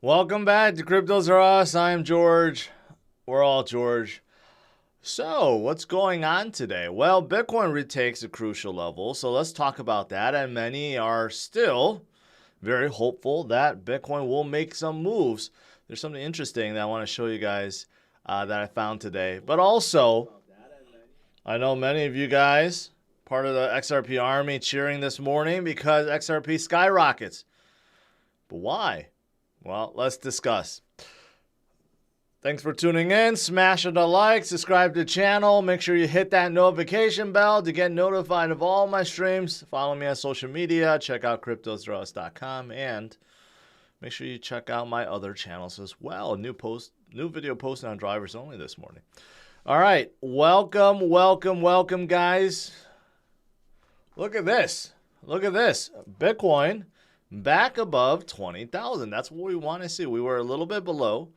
Welcome back to CryptosRUs. I'm George. We're all George. So, what's going on today? Well, Bitcoin retakes a crucial level, so let's talk about that. And many are still very hopeful that Bitcoin will make some moves. There's something interesting that I want to show you guys that I found today. But also, I know many of you guys, part of the XRP army, cheering this morning because XRP skyrockets. But why? Well, let's discuss. Thanks for tuning in. Smash the like, subscribe to the channel. Make sure you hit that notification bell to get notified of all my streams. Follow me on social media. Check out CryptosRUs.com and make sure you check out my other channels as well. New video posted on Drivers Only this morning. All right, welcome, guys. Look at this. Bitcoin back above 20,000. That's what we want to see. We were a little bit below.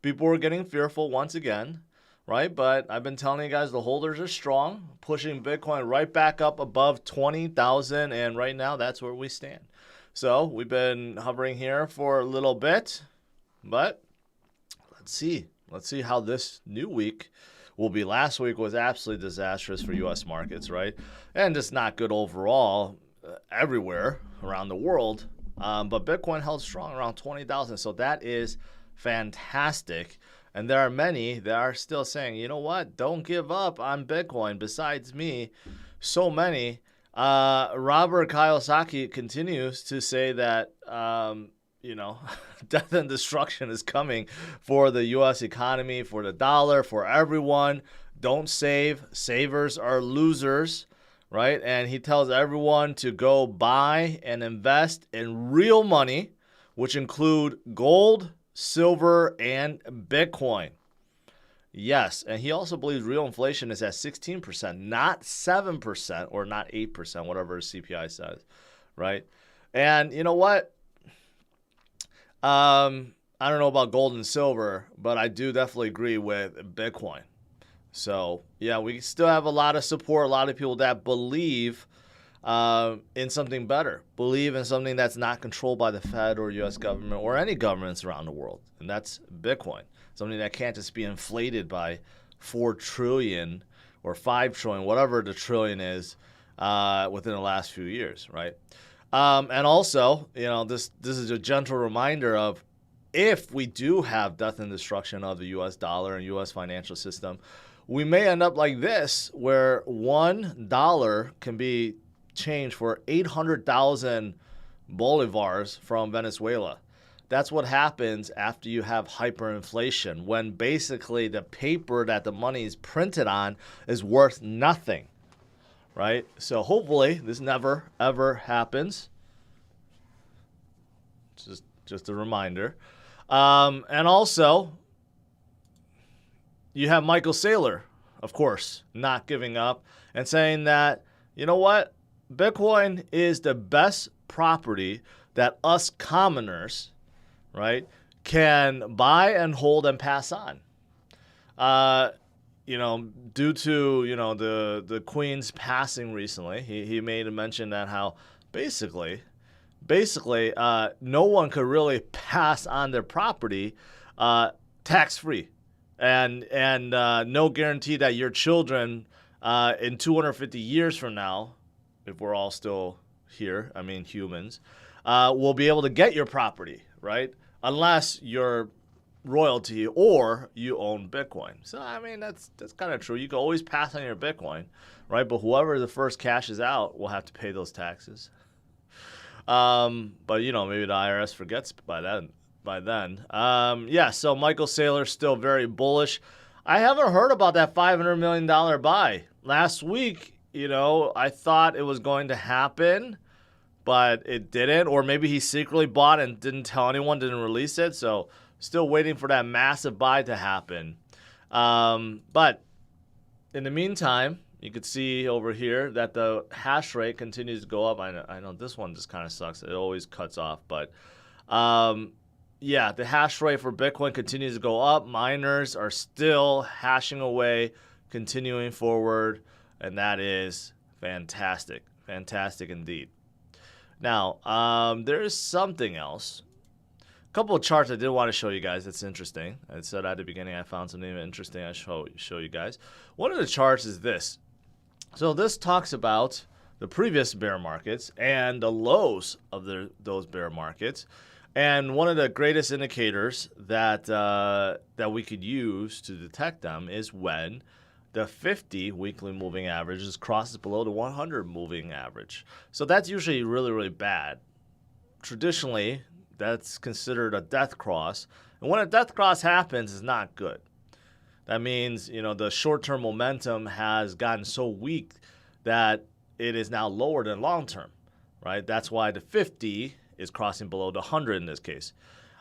People were getting fearful once again, right? But I've been telling you guys the holders are strong, pushing Bitcoin right back up above 20,000. And right now, that's where we stand. So we've been hovering here for a little bit. But let's see. Let's see how this new week will be. Last week was absolutely disastrous for U.S. markets, right? And just not good overall everywhere around the world. But Bitcoin held strong around 20,000. So that is fantastic. And there are many that are still saying, you know what? Don't give up on Bitcoin. Besides me, so many. Robert Kiyosaki continues to say that, death and destruction is coming for the U.S. economy, for the dollar, for everyone. Don't save. Savers are losers. Right? And he tells everyone to go buy and invest in real money, which include gold, silver, and Bitcoin. Yes, and he also believes real inflation is at 16%, not 7% or not 8%, whatever CPI says, right? And you know what? I don't know about gold and silver, but I do definitely agree with Bitcoin. So, yeah, we still have a lot of support, a lot of people that believe in something better, believe in something that's not controlled by the Fed or U.S. government or any governments around the world, and that's Bitcoin, something that can't just be inflated by 4 trillion or 5 trillion, whatever the trillion is within the last few years, right? And also, this is a gentle reminder of if we do have death and destruction of the U.S. dollar and U.S. financial system, we may end up like this, where $1 can be changed for 800,000 bolivars from Venezuela. That's what happens after you have hyperinflation, when basically the paper that the money is printed on is worth nothing, right? So hopefully this never, ever happens. Just a reminder. And also, you have Michael Saylor, of course, not giving up and saying that, you know what? Bitcoin is the best property that us commoners, right, can buy and hold and pass on. Due to, the Queen's passing recently, he made a mention that how basically, no one could really pass on their property tax-free. And no guarantee that your children in 250 years from now, if we're all still here, I mean humans, will be able to get your property, right? Unless you're royalty or you own Bitcoin. So, I mean, that's kind of true. You can always pass on your Bitcoin, right? But whoever the first cashes out will have to pay those taxes. But, maybe the IRS forgets by then. So Michael Saylor still very bullish. I haven't heard about that $500 million buy. Last week, I thought it was going to happen, but it didn't. Or maybe he secretly bought and didn't tell anyone, didn't release it. So still waiting for that massive buy to happen. But in the meantime, you could see over here that the hash rate continues to go up. I know this one just kind of sucks. It always cuts off, but the hash rate for Bitcoin continues to go up. Miners are still hashing away, continuing forward, and that is fantastic. Fantastic indeed. Now, there is something else couple of charts I did want to show you guys that's interesting. I said at the beginning I found something interesting I show you guys. One of the charts is this. So this talks about the previous bear markets and the lows of those bear markets. And one of the greatest indicators that that we could use to detect them is when the 50 weekly moving average crosses below the 100 moving average. So that's usually really, really bad. Traditionally, that's considered a death cross. And when a death cross happens, it's not good. That means, the short-term momentum has gotten so weak that it is now lower than long-term, right? That's why the 50 is crossing below the 100 in this case.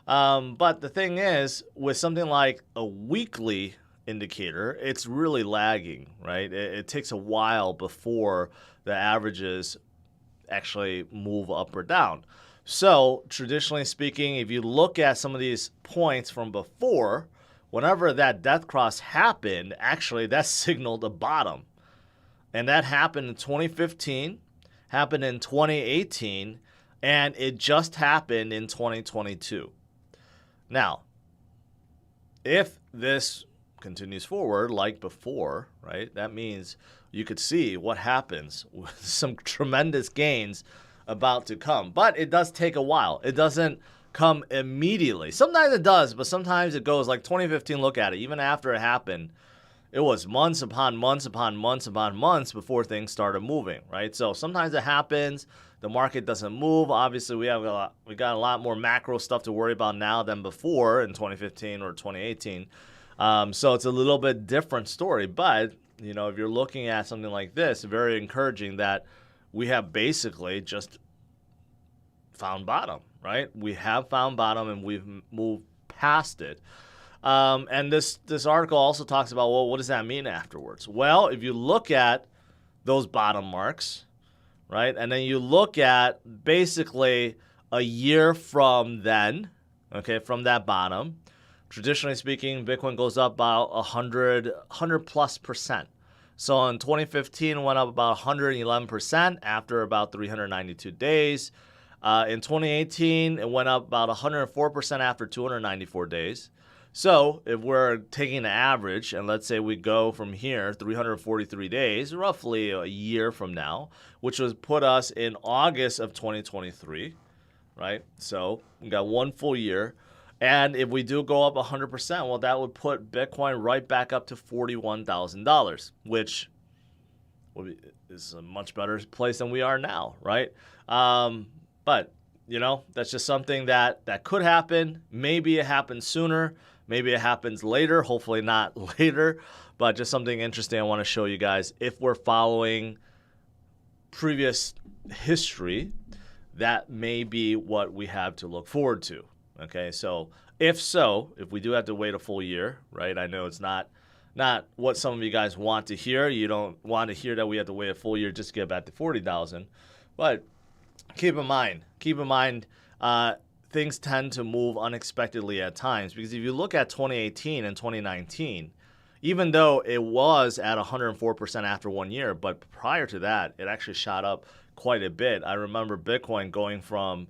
But the thing is, with something like a weekly indicator, it's really lagging, right? It takes a while before the averages actually move up or down. So traditionally speaking, if you look at some of these points from before, whenever that death cross happened, actually that signaled a bottom. And that happened in 2015, happened in 2018, and it just happened in 2022. Now, if this continues forward like before, right, that means you could see what happens with some tremendous gains about to come. But it does take a while. It doesn't come immediately. Sometimes it does, but sometimes it goes like 2015. Look at it. Even after it happened, it was months upon months upon months upon months before things started moving, right? So sometimes it happens. The market doesn't move. Obviously, we got a lot more macro stuff to worry about now than before in 2015 or 2018. So it's a little bit different story. But, if you're looking at something like this, very encouraging that we have basically just found bottom, right? We have found bottom and we've moved past it. And this article also talks about, well, what does that mean afterwards? Well, if you look at those bottom marks, right, and then you look at basically a year from then, okay, from that bottom, traditionally speaking, Bitcoin goes up about 100 plus percent. So in 2015, it went up about 111% after about 392 days. In 2018, it went up about 104% after 294 days. So if we're taking an average, and let's say we go from here 343 days, roughly a year from now, which would put us in August of 2023, right? So we got one full year. And if we do go up 100%, well, that would put Bitcoin right back up to $41,000, which is a much better place than we are now, right? But, that's just something that could happen. Maybe it happens sooner. Maybe it happens later. Hopefully not later. But just something interesting I want to show you guys. If we're following previous history, that may be what we have to look forward to. Okay, so if we do have to wait a full year, right? I know it's not what some of you guys want to hear. You don't want to hear that we have to wait a full year just to get back to 40,000. But keep in mind, things tend to move unexpectedly at times. Because if you look at 2018 and 2019, even though it was at 104% after 1 year, but prior to that, it actually shot up quite a bit. I remember Bitcoin going from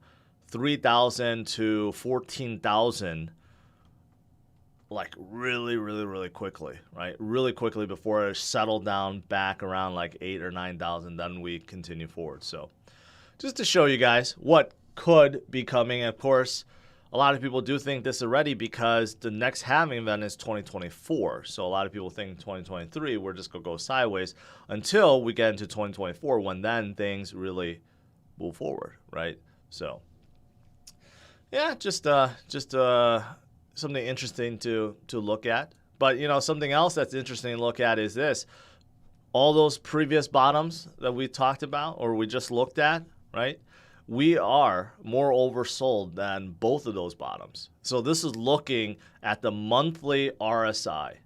3,000 to 14,000 like really, really, really quickly, right? Really quickly before it settled down back around like 8,000 or 9,000. Then we continue forward. So just to show you guys what could be coming. Of course, a lot of people do think this already because the next halving event is 2024. So a lot of people think 2023, we're just going to go sideways until we get into 2024 when then things really move forward, right? So yeah, just something interesting to look at. But, something else that's interesting to look at is this. All those previous bottoms that we talked about or we just looked at, right? We are more oversold than both of those bottoms. So this is looking at the monthly RSI.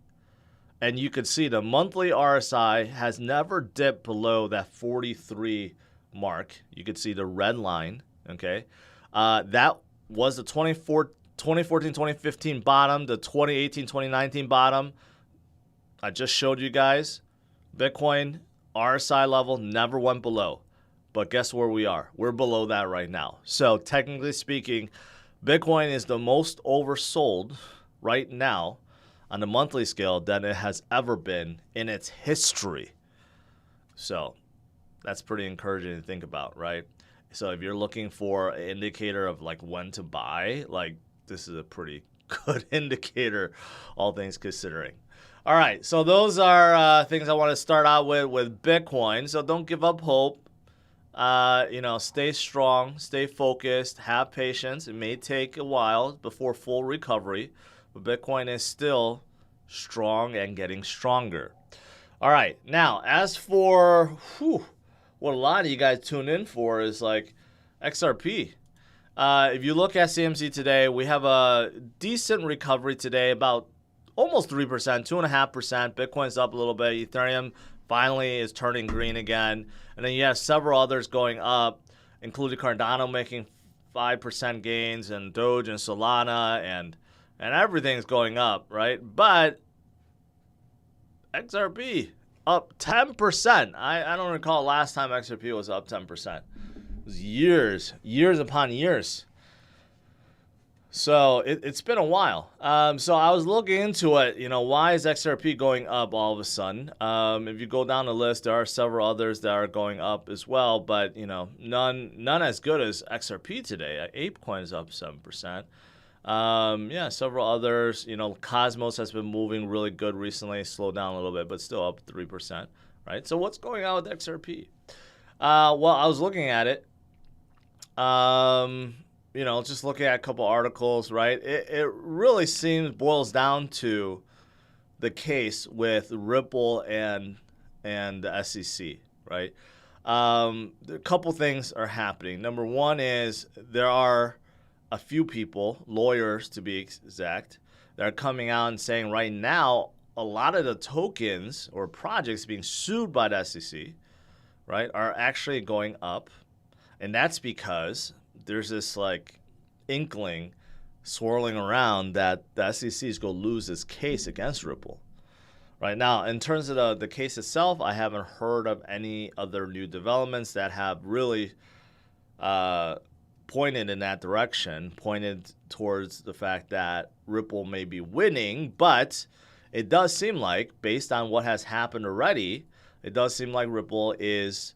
And you could see the monthly RSI has never dipped below that 43 mark. You could see the red line, okay? That was the 2014-2015 bottom, the 2018-2019 bottom. I just showed you guys. Bitcoin RSI level never went below. But guess where we are? We're below that right now. So technically speaking, Bitcoin is the most oversold right now on the monthly scale than it has ever been in its history. So that's pretty encouraging to think about, right? So if you're looking for an indicator of like when to buy, like this is a pretty good indicator, all things considering. All right, so those are things I want to start out with Bitcoin. So don't give up hope. Stay strong, stay focused, have patience. It may take a while before full recovery, but Bitcoin is still strong and getting stronger. All right, now as for what a lot of you guys tune in for is like XRP. If you look at CMC today, we have a decent recovery today, about almost 3%, 2.5%. Bitcoin's up a little bit. Ethereum finally is turning green again. And then you have several others going up, including Cardano making 5% gains, and Doge and Solana, and everything's going up, right? But XRP up 10%. I don't recall last time XRP was up 10%. It was years upon years. So it's been a while. So I was looking into it. Why is XRP going up all of a sudden? If you go down the list, there are several others that are going up as well, but none as good as XRP today. ApeCoin is up 7%. Several others. Cosmos has been moving really good recently, slowed down a little bit, but still up 3%. Right. So what's going on with XRP? Well, I was looking at it. Just looking at a couple articles, right? It really boils down to the case with Ripple and the SEC, right? A couple things are happening. Number one is there are a few people, lawyers to be exact, that are coming out and saying right now a lot of the tokens or projects being sued by the SEC, right, are actually going up. And that's because there's this like inkling swirling around that the SEC is going to lose this case against Ripple. Right now, in terms of the case itself, I haven't heard of any other new developments that have really pointed in that direction, pointed towards the fact that Ripple may be winning. But it does seem like, based on what has happened already, it does seem like Ripple is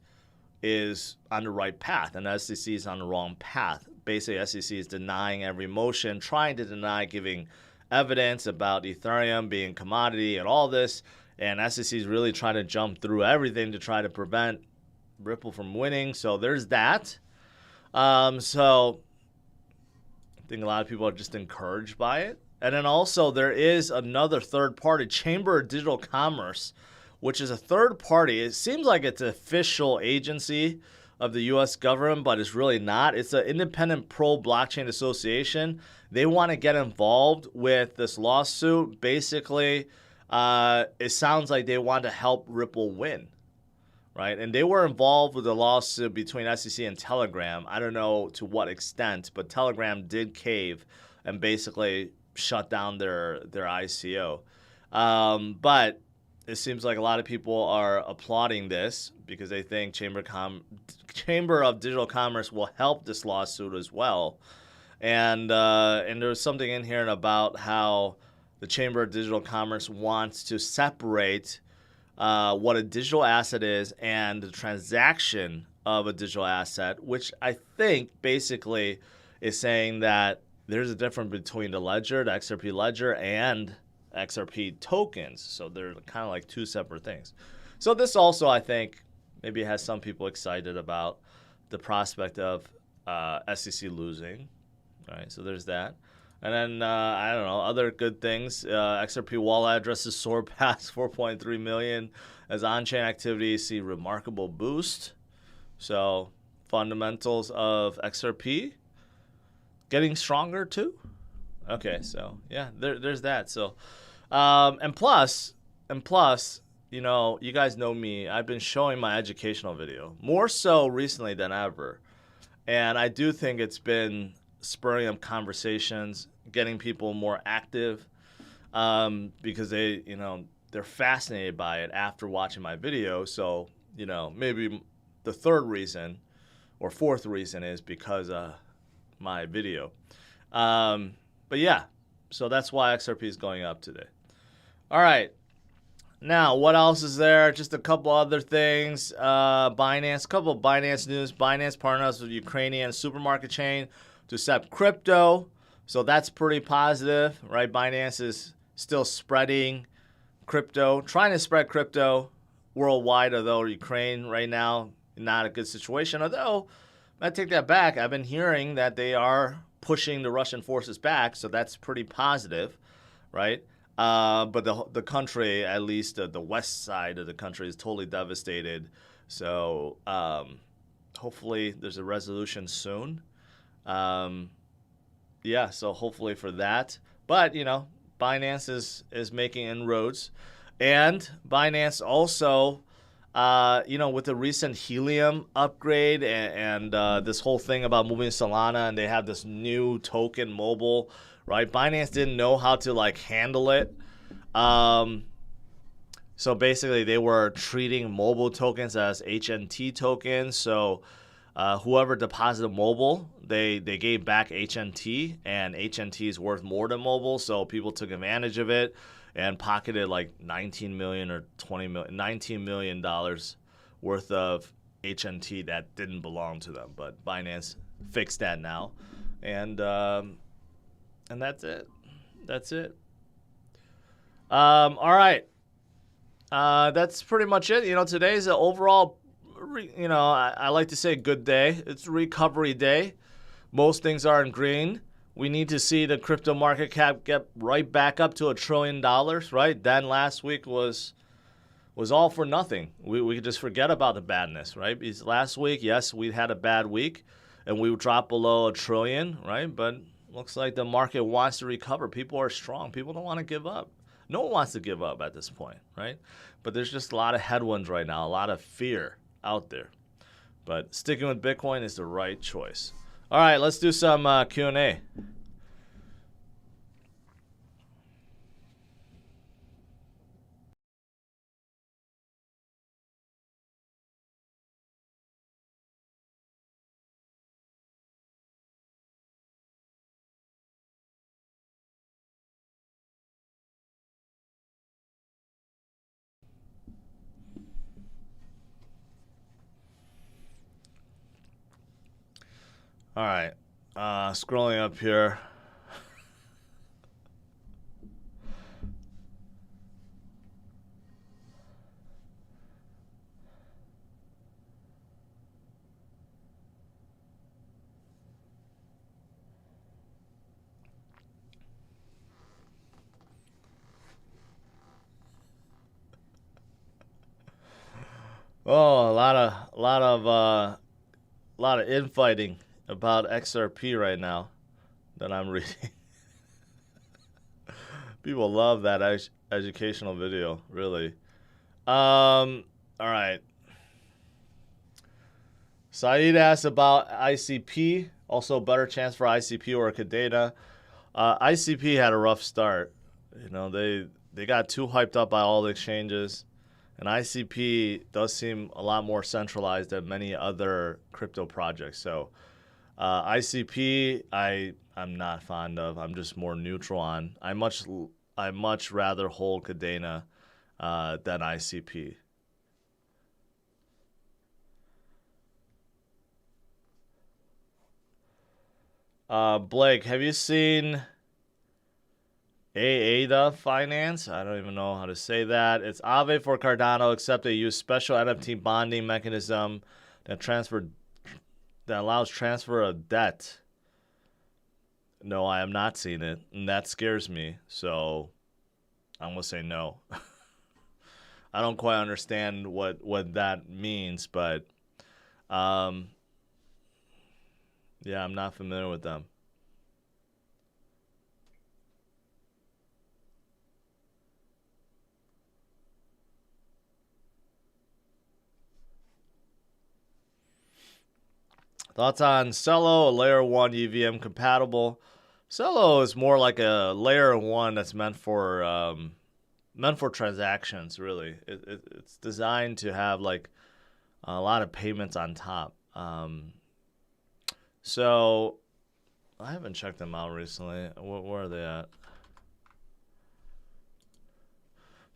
on the right path and the SEC is on the wrong path. Basically, SEC is denying every motion, trying to deny giving evidence about Ethereum being commodity and all this, and SEC is really trying to jump through everything to try to prevent Ripple from winning. So there's that. So I think a lot of people are just encouraged by it. And then also there is another third party, Chamber of Digital Commerce, which is a third party. It seems like it's an official agency of the U.S. government, but it's really not. It's an independent pro-blockchain association. They want to get involved with this lawsuit. Basically, it sounds like they want to help Ripple win, right? And they were involved with the lawsuit between SEC and Telegram. I don't know to what extent, but Telegram did cave and basically shut down their ICO. But it seems like a lot of people are applauding this because they think Chamber of Digital Commerce will help this lawsuit as well. And there's something in here about how the Chamber of Digital Commerce wants to separate what a digital asset is and the transaction of a digital asset, which I think basically is saying that there's a difference between the ledger, the XRP ledger, and XRP tokens. So they're kind of like two separate things. So this also, I think, maybe has some people excited about the prospect of SEC losing. All right, so there's that. And then, I don't know, other good things. XRP wallet addresses soar past 4.3 million as on-chain activities see remarkable boost. So fundamentals of XRP getting stronger too. Okay, so yeah, there's that. So, and plus, you guys know me. I've been showing my educational video more so recently than ever, and I do think it's been spurring up conversations, getting people more active, because they're fascinated by it after watching my video. So maybe the third reason or fourth reason is because of my video. But yeah, so that's why XRP is going up today. All right. Now, what else is there? Just a couple other things. Binance, a couple of Binance news. Binance partners with Ukrainian supermarket chain to accept crypto. So that's pretty positive, right? Binance is still spreading crypto, trying to spread crypto worldwide, although Ukraine right now, not a good situation. Although, I take that back. I've been hearing that they are pushing the Russian forces back, so that's pretty positive, right? But the country, at least the west side of the country, is totally devastated. So hopefully there's a resolution soon. Yeah, so hopefully for that. But, Binance is making inroads. And Binance also, with the recent Helium upgrade and this whole thing about moving Solana, and they have this new token mobile, right? Binance didn't know how to handle it. So basically they were treating mobile tokens as HNT tokens. So whoever deposited mobile, they gave back HNT, and HNT is worth more than mobile. So people took advantage of it and pocketed like $19 million or $19 million worth of HNT that didn't belong to them. But Binance fixed that now, and that's it. That's it. All right. That's pretty much it. Today's an overall, I like to say good day. It's a recovery day. Most things are in green. We need to see the crypto market cap get right back up to $1 trillion, right? Then last week was all for nothing. We could just forget about the badness, right? Because last week, yes, we had a bad week, and we dropped below $1 trillion, right? But looks like the market wants to recover. People are strong. People don't want to give up. No one wants to give up at this point, right? But there's just a lot of headwinds right now, a lot of fear out there. But sticking with Bitcoin is the right choice. All right, let's do some Q&A. All right, scrolling up here. Oh, a lot of infighting about XRP right now that I'm reading. People love that educational video, really. All right. Saeed asked about ICP. Also, better chance for ICP or Cadena. ICP had a rough start. They got too hyped up by all the exchanges. And ICP does seem a lot more centralized than many other crypto projects. So ICP, I'm not fond of. I'm just more neutral on. I much rather hold Cadena than ICP. Blake, have you seen AADA Finance? I don't even know how to say that. It's Aave for Cardano, except they use special NFT bonding mechanism that allows transfer of debt. No, I have not seen it, and that scares me. So I'm gonna say no. I don't quite understand what that means, but yeah, I'm not familiar with them. Thoughts on Celo, a layer 1 EVM compatible. Celo is more like a layer 1 that's meant for transactions, really. It's designed to have like a lot of payments on top. So I haven't checked them out recently. Where are they at?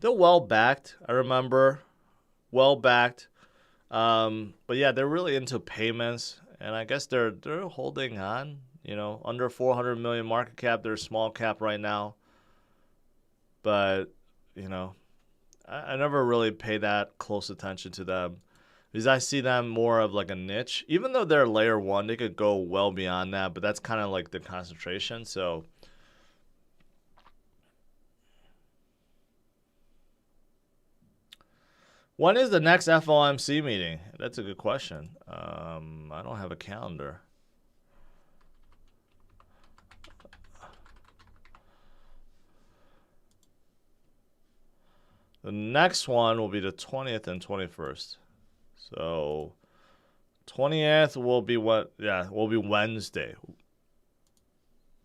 They're well backed. I remember, well backed. But yeah, they're really into payments, and I guess they're holding on. You know, under 400 million market cap. They're small cap right now. But you know, I never really pay that close attention to them because I see them more of like a niche. Even though they're layer one, they could go well beyond that. But that's kind of like the concentration. So. When is the next FOMC meeting? That's a good question. I don't have a calendar. The next one will be the 20th and 21st. So 20th will be what? Yeah, will be Wednesday.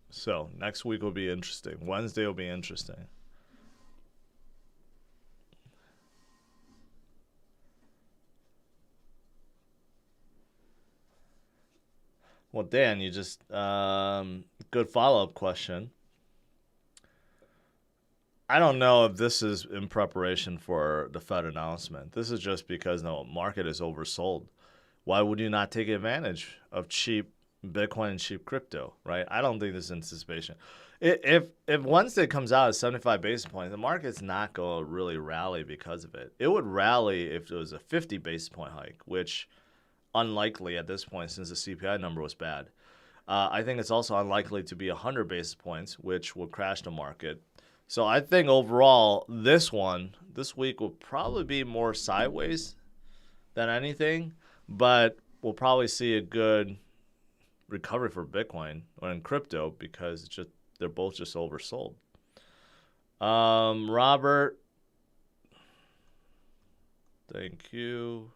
So next week will be interesting. Wednesday will be interesting. Well, Dan, you just good follow-up question. I don't know if this is in preparation for the Fed announcement. This is just because the market is oversold. Why would you not take advantage of cheap Bitcoin and cheap crypto, right? I don't think this is anticipation. If Wednesday comes out at 75 basis points, the market's not going to really rally because of it. It would rally if it was a 50 basis point hike, which unlikely at this point since the CPI number was bad. I think it's also unlikely to be 100 basis points, which will crash the market. So I think overall, this week will probably be more sideways than anything, but we'll probably see a good recovery for Bitcoin or in crypto because they're both just oversold. Robert, thank you.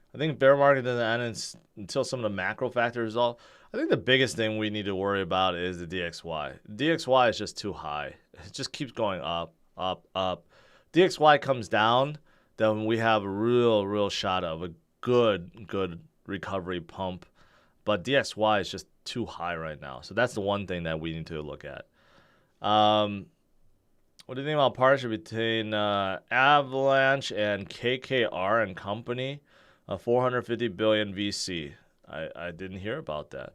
I think bear market doesn't end until some of the macro factors resolve. I think the biggest thing we need to worry about is the DXY. DXY is just too high. It just keeps going up, up, up. DXY comes down, then we have a real shot of a good recovery pump. But DXY is just too high right now. So that's the one thing that we need to look at. What do you think about partnership between Avalanche and KKR and company? A 450 billion VC. I didn't hear about that.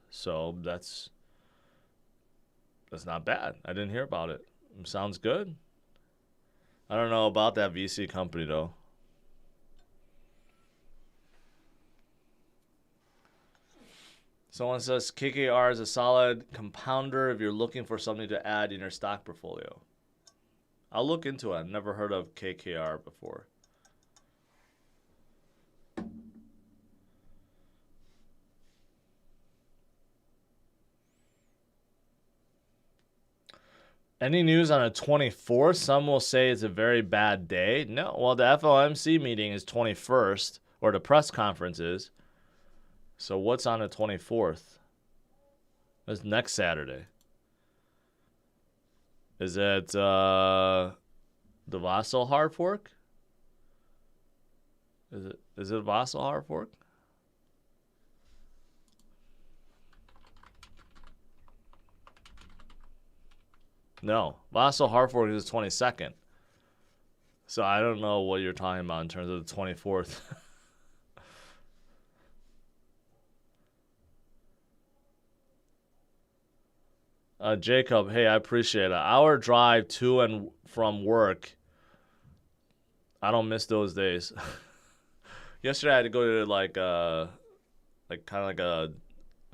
So that's not bad. I didn't hear about it. Sounds good. I don't know about that VC company though. Someone says KKR is a solid compounder if you're looking for something to add in your stock portfolio. I'll look into it. I've never heard of KKR before. Any news on the 24th? Some will say it's a very bad day. No, well, the FOMC meeting is 21st, or the press conference is. So what's on the 24th? That's next Saturday. Is it the Vassal hard fork? Is it Vassal hard fork? No, Vassal hard fork is the 22nd. So I don't know what you're talking about in terms of the 24th. Jacob, hey, I appreciate it. Hour drive to and from work. I don't miss those days. Yesterday I had to go to like kind of like a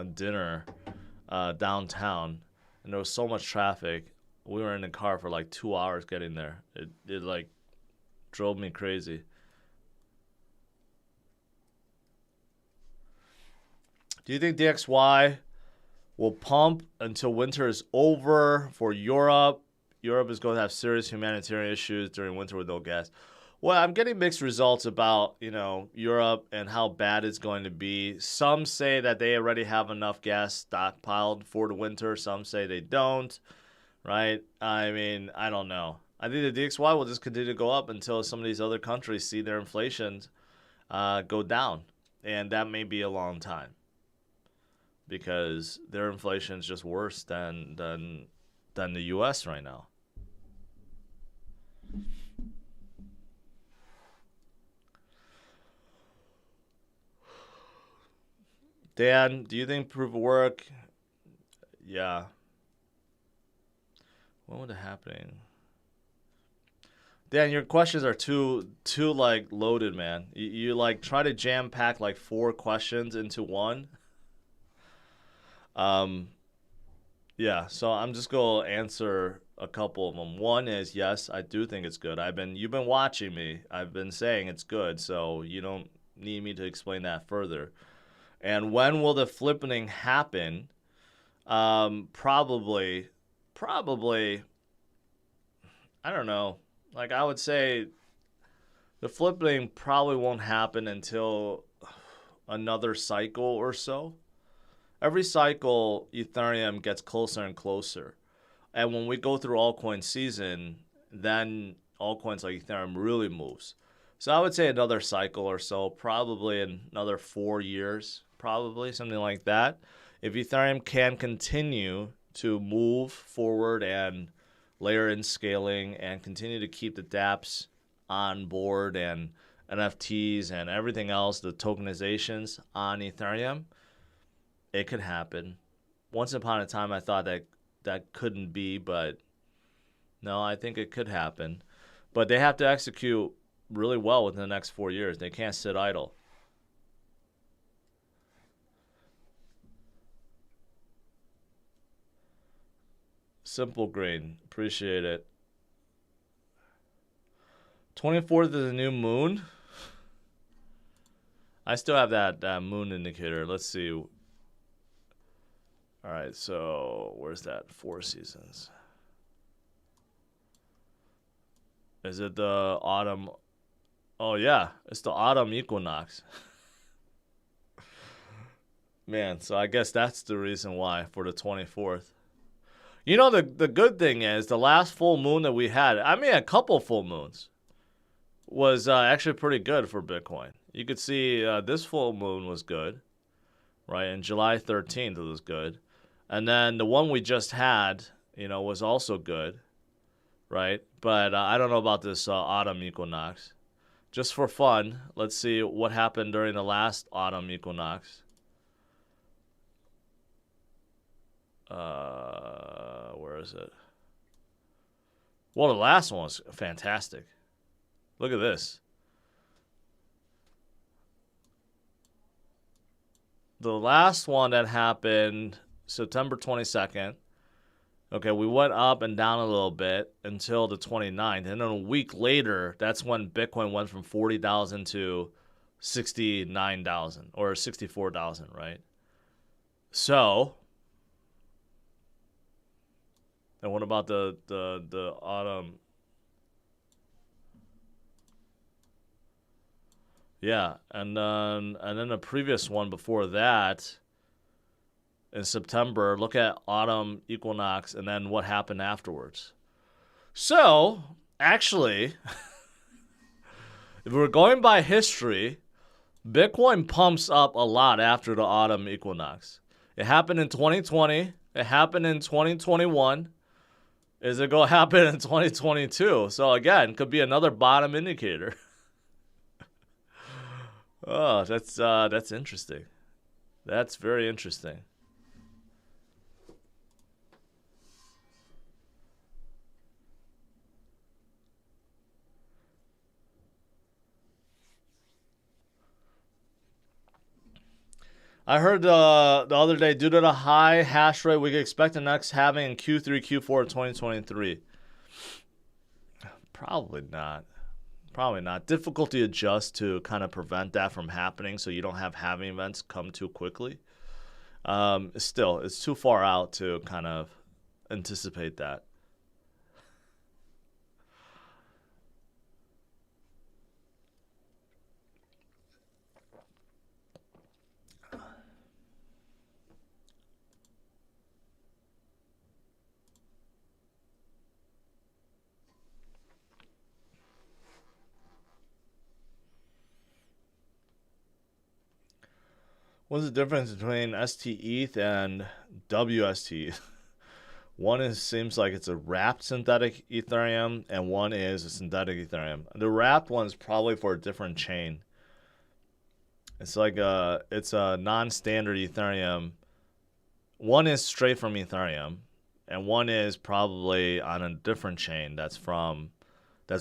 dinner downtown, and there was so much traffic. We were in the car for like 2 hours getting there. It like drove me crazy. Do you think DXY will pump until winter is over for Europe? Europe is going to have serious humanitarian issues during winter with no gas. Well, I'm getting mixed results about, Europe and how bad it's going to be. Some say that they already have enough gas stockpiled for the winter. Some say they don't, right? I mean, I don't know. I think the DXY will just continue to go up until some of these other countries see their inflation go down. And that may be a long time because their inflation is just worse than the U.S. right now. Dan, do you think proof of work? Yeah. When would it happen? Dan, your questions are too like loaded, man. You like try to jam pack like 4 questions into one. Yeah, so I'm just gonna answer a couple of them. One is yes, I do think it's good. You've been watching me. I've been saying it's good, so you don't need me to explain that further. And when will the flipping happen? Probably, I don't know. Like I would say the flipping probably won't happen until another cycle or so. Every cycle, Ethereum gets closer and closer. And when we go through altcoin season, then altcoins like Ethereum really moves. So I would say another cycle or so, probably in another 4 years, probably something like that. If Ethereum can continue to move forward and layer in scaling and continue to keep the dApps on board and NFTs and everything else, the tokenizations on Ethereum, it could happen. Once upon a time, I thought that couldn't be, but no, I think it could happen. But they have to execute really well within the next 4 years. They can't sit idle. Simple Green, appreciate it. 24th is a new moon. I still have that moon indicator. Let's see. All right, so where's that? 4 seasons. Is it the autumn? Oh, yeah, it's the autumn equinox. Man, so I guess that's the reason why for the 24th. You know, the good thing is the last full moon that we had, I mean, a couple full moons, was actually pretty good for Bitcoin. You could see this full moon was good, right? And July 13th was good. And then the one we just had, was also good, right? But I don't know about this autumn equinox. Just for fun, let's see what happened during the last autumn equinox. Where is it? Well, the last one was fantastic. Look at this. The last one that happened September 22nd. Okay, we went up and down a little bit until the 29th. And then a week later, that's when Bitcoin went from 40,000 to 69,000 or 64,000, right? So, and what about the autumn? Yeah, and then the previous one before that in September, look at autumn equinox and then what happened afterwards. So, actually, if we're going by history, Bitcoin pumps up a lot after the autumn equinox. It happened in 2020. It happened in 2021. Is it going to happen in 2022? So, again, could be another bottom indicator. Oh, that's interesting. That's very interesting. I heard the other day, due to the high hash rate, we could expect the next halving in Q3, Q4 of 2023. Probably not. Probably not. Difficulty adjust to kind of prevent that from happening so you don't have halving events come too quickly. Still, it's too far out to kind of anticipate that. What's the difference between ST-ETH and WST? One seems like it's a wrapped synthetic Ethereum, and one is a synthetic Ethereum. The wrapped one is probably for a different chain. It's like it's a non-standard Ethereum. One is straight from Ethereum, and one is probably on a different chain that's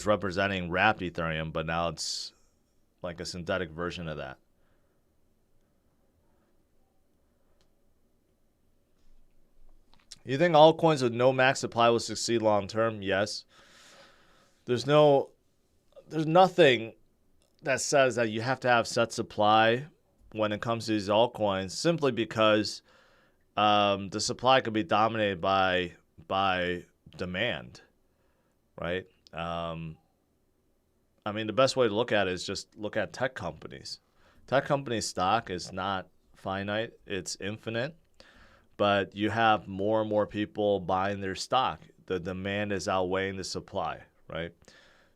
representing wrapped Ethereum, but now it's like a synthetic version of that. You think altcoins with no max supply will succeed long term? Yes. There's nothing that says that you have to have set supply when it comes to these altcoins, simply because the supply could be dominated by demand, right? I mean, the best way to look at it is just look at tech companies. Tech companies' stock is not finite, it's infinite. But you have more and more people buying their stock. The demand is outweighing the supply, right?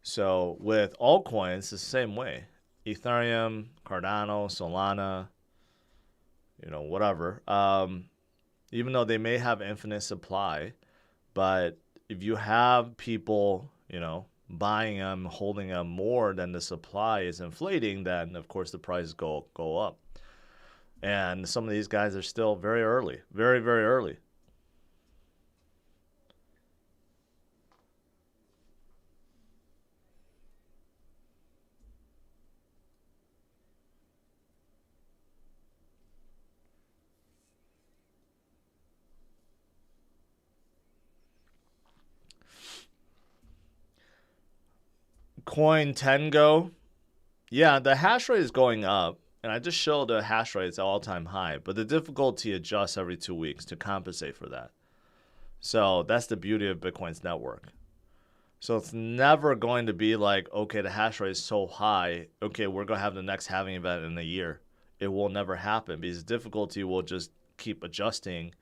So with altcoins, it's the same way. Ethereum, Cardano, Solana, whatever. Even though they may have infinite supply, but if you have people, buying them, holding them more than the supply is inflating, then of course the prices go up. And some of these guys are still very early, very, very early. Coin Tengo. Yeah, the hash rate is going up. And I just showed the hash rate is at all-time high, but the difficulty adjusts every 2 weeks to compensate for that. So that's the beauty of Bitcoin's network. So it's never going to be like, okay, the hash rate is so high, okay, we're going to have the next halving event in a year. It will never happen because difficulty will just keep adjusting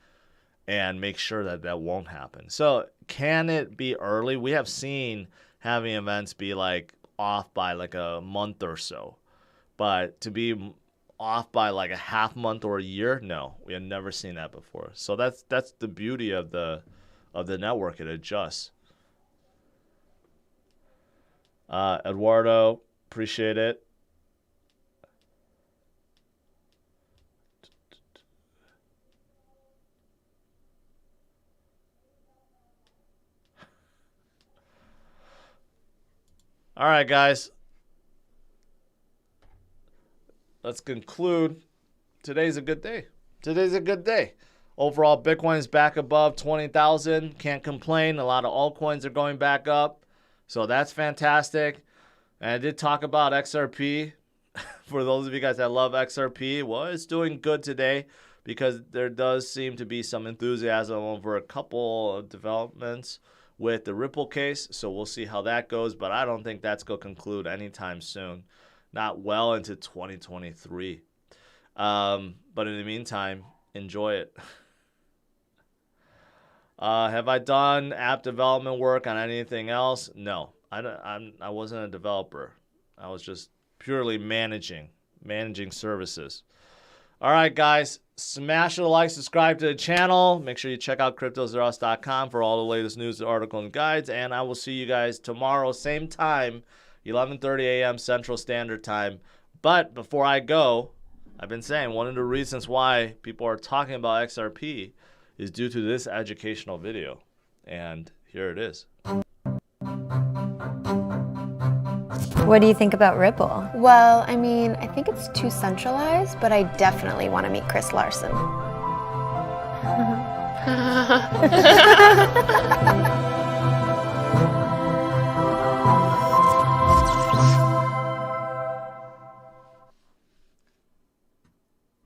and make sure that that won't happen. So can it be early? We have seen halving events be like off by like a month or so. But to be off by like a half month or a year, no, we have never seen that before. So that's the beauty of the network. It adjusts. Eduardo, appreciate it. All right, guys. Let's conclude. Today's a good day. Today's a good day. Overall, Bitcoin is back above 20,000. Can't complain. A lot of altcoins are going back up. So that's fantastic. And I did talk about XRP. For those of you guys that love XRP, well, it's doing good today because there does seem to be some enthusiasm over a couple of developments with the Ripple case. So we'll see how that goes. But I don't think that's going to conclude anytime soon. Not well into 2023. But in the meantime, enjoy it. Have I done app development work on anything else? No, I wasn't a developer. I was just purely managing services. All right, guys, smash the like, subscribe to the channel. Make sure you check out CryptosRUs.com for all the latest news, articles, and guides. And I will see you guys tomorrow, same time, 11:30 a.m. Central Standard Time. But before I go, I've been saying one of the reasons why people are talking about XRP is due to this educational video. And here it is. What do you think about Ripple? Well, I mean, I think it's too centralized, but I definitely want to meet Chris Larson.